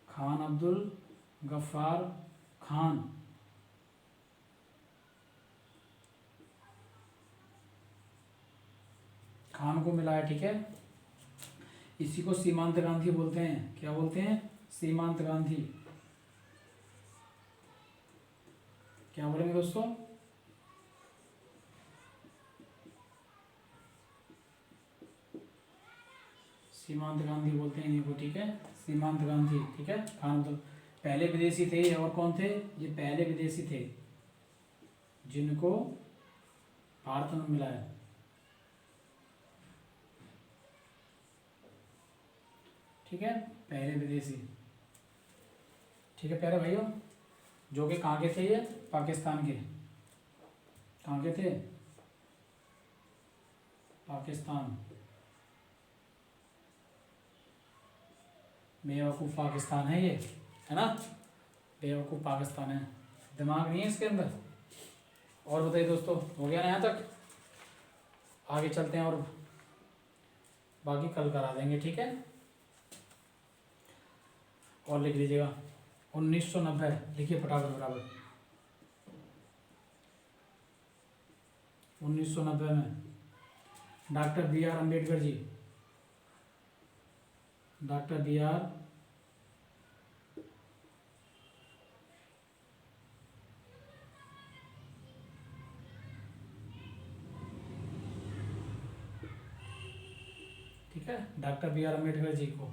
खान अब्दुल गफ्फार खान, खान को मिला है, ठीक है। इसी को सीमांत गांधी बोलते हैं। क्या बोलते हैं, सीमांत गांधी। क्या बोलेंगे दोस्तों, सीमांत गांधी बोलते हैं इन्हीं को, ठीक है, सीमांत गांधी, ठीक है। खान तो पहले विदेशी थे, और कौन थे, ये पहले विदेशी थे जिनको भारत में मिला है, ठीक है, पहले विदेशी, ठीक है प्यारे भाइयों। जो कि कहाँ के थे, ये पाकिस्तान के। कहाँ के थे, पाकिस्तान। बेवकूफ़ पाकिस्तान है ये, है ना, बेवकूफ़ पाकिस्तान है, दिमाग नहीं है इसके अंदर। और बताइए दोस्तों, हो गया ना यहाँ तक? आगे चलते हैं और बाकी कल करा देंगे, ठीक है। और लिख लीजिएगा 1990, लिखिए फटाफट बराबर। 1990 में doctor B R Ambedkar ji, doctor B R ठीक है, doctor B R Ambedkar ji को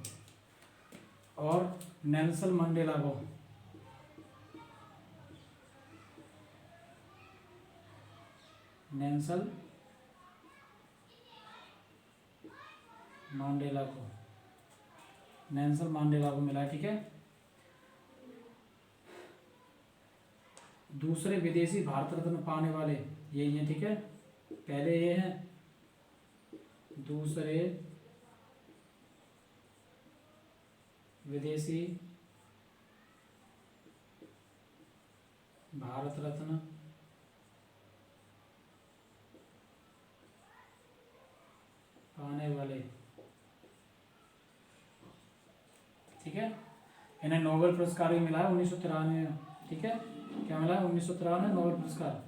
और नेल्सन मंडेला को नेल्सन मंडेला को नेल्सन मंडेला को मिला, ठीक है। दूसरे विदेशी भारत रत्न पाने वाले यही हैं, ठीक है। पहले ये हैं दूसरे विदेशी भारत रत्न पाने वाले, ठीक है। इन्हें नोबेल पुरस्कार भी मिला है 1993 में, ठीक है। क्या मिला है? 1993 नोबेल पुरस्कार।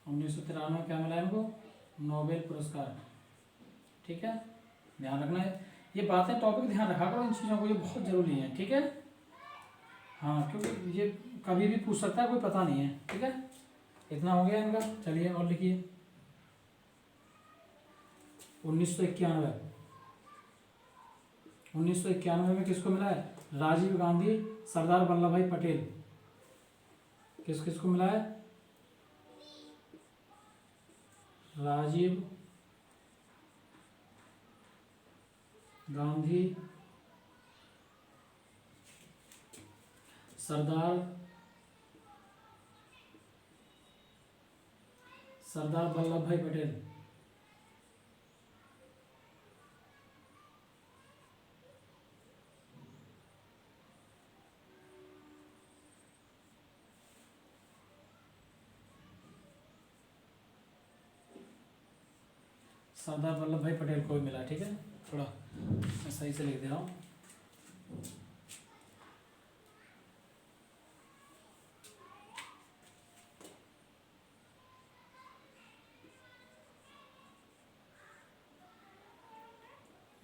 1993 में क्या मिला है इनको? नोबेल पुरस्कार, ठीक है। ध्यान रखना है ये बातें, टॉपिक ध्यान रखा करो इन चीज़ों को, ये बहुत ज़रूरी है, ठीक है। हाँ, क्योंकि ये कभी भी पूछ सकता है, कोई पता नहीं है, ठीक है। इतना हो गया इनका। चलिए और लिखिए 1991। 1991 में किसको मिला है? राजीव गांधी, सरदार वल्लभ भाई पटेल। किस किस को मिला है? राजीव गांधी, सरदार वल्लभ भाई पटेल। सरदार वल्लभ भाई पटेल को भी मिला, ठीक है। थोड़ा मैं सही से लिख दे रहा हूँ।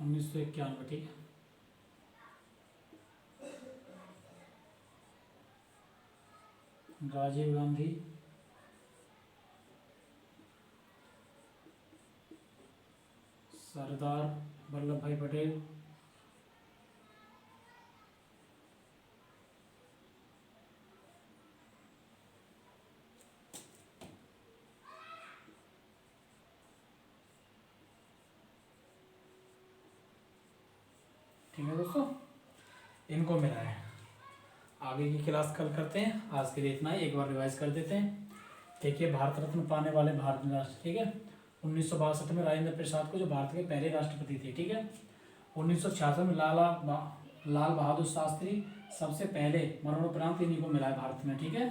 उन्नीस सौ इक्यानवे, ठीक है। राजीव गांधी, सरदार वल्लभ भाई पटेल, ठीक है दोस्तों, इनको मिला है। आगे की क्लास कल करते हैं, आज के लिए इतना ही। एक बार रिवाइज कर देते हैं। देखिए, भारत रत्न पाने वाले भारत राष्ट्र, ठीक है। 1962 में राजेंद्र प्रसाद को, जो भारत के पहले राष्ट्रपति थे, ठीक है। 1966 में लाल बहादुर शास्त्री सबसे पहले, मरणोपरांत इन्हीं को मिला है भारत में, ठीक है,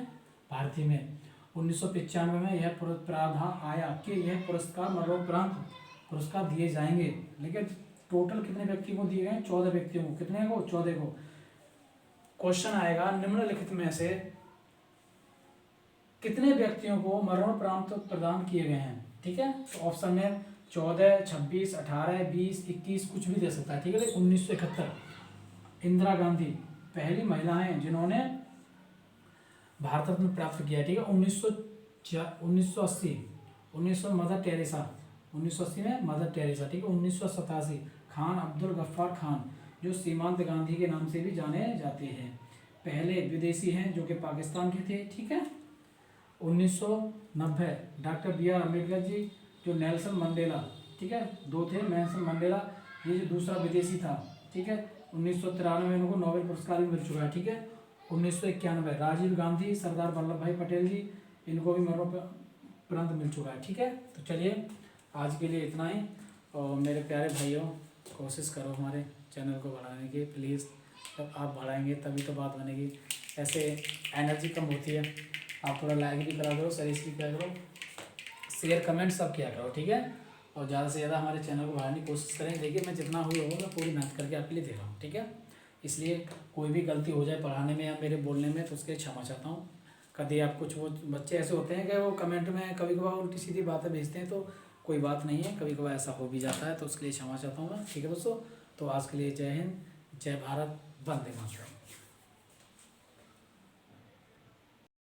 भारतीय में। 1995 में यह प्रावधान आया कि यह पुरस्कार मरणोपरांत पुरस्कार दिए जाएंगे, लेकिन टोटल कितने व्यक्ति को दिए गए? 14 व्यक्तियों को। कितने को? 14 को। क्वेश्चन आएगा निम्नलिखित में से कितने व्यक्तियों को मरणोपरांत प्रदान किए गए हैं, ठीक है। तो ऑप्शन में 14, 26, 18, 20, 21 कुछ भी दे सकता है, ठीक है। 1971 इंदिरा गांधी पहली महिला हैं जिन्होंने भारत रत्न प्राप्त किया, ठीक है। 1980 मदर टेरेसा, 1980 में मदर टेरेसा, ठीक है। 1987 खान अब्दुल गफ्फार खान, जो सीमांत गांधी के नाम से भी जाने जाते हैं, पहले विदेशी हैं जो कि पाकिस्तान के थे, ठीक है। 1990 डॉक्टर बी आर अम्बेडकर जी, जो नेल्सन मंडेला, ठीक है, दो थे, नेल्सन मंडेला, ये जो दूसरा विदेशी था, ठीक है। 1993 में इनको नोबेल पुरस्कार भी मिल चुका है, ठीक है। 1991 राजीव गांधी, सरदार वल्लभ भाई पटेल जी, इनको भी मरणोपरांत मिल चुका है, ठीक है। तो चलिए आज के लिए इतना ही। और मेरे प्यारे भाइयों, कोशिश करो हमारे चैनल को बढ़ाने की, प्लीज़। जब आप बढ़ाएंगे तभी तो बात बनेगी। ऐसे एनर्जी कम होती है। आप थोड़ा लाइक भी करा करो, शेयर भी किया करो, शेयर कमेंट सब किया करो, ठीक है। और ज़्यादा से ज़्यादा हमारे चैनल को बढ़ाने की कोशिश करें। देखिए मैं जितना हुई होगा मैं पूरी मेहनत करके आपके लिए दे रहा हूँ, ठीक है। इसलिए कोई भी गलती हो जाए पढ़ाने में या मेरे बोलने में तो उसके लिए क्षमा चाहता हूँ। कभी आप कुछ वो बच्चे ऐसे होते हैं कि वो कमेंट में कभी कभार उल्टी सीधी बातें भेजते हैं, तो कोई बात नहीं है, कभी कभार ऐसा हो भी जाता है, तो उसके लिए क्षमा चाहता हूँ मैं, ठीक है दोस्तों। तो आज के लिए जय हिंद, जय भारत, वंदे मातरम।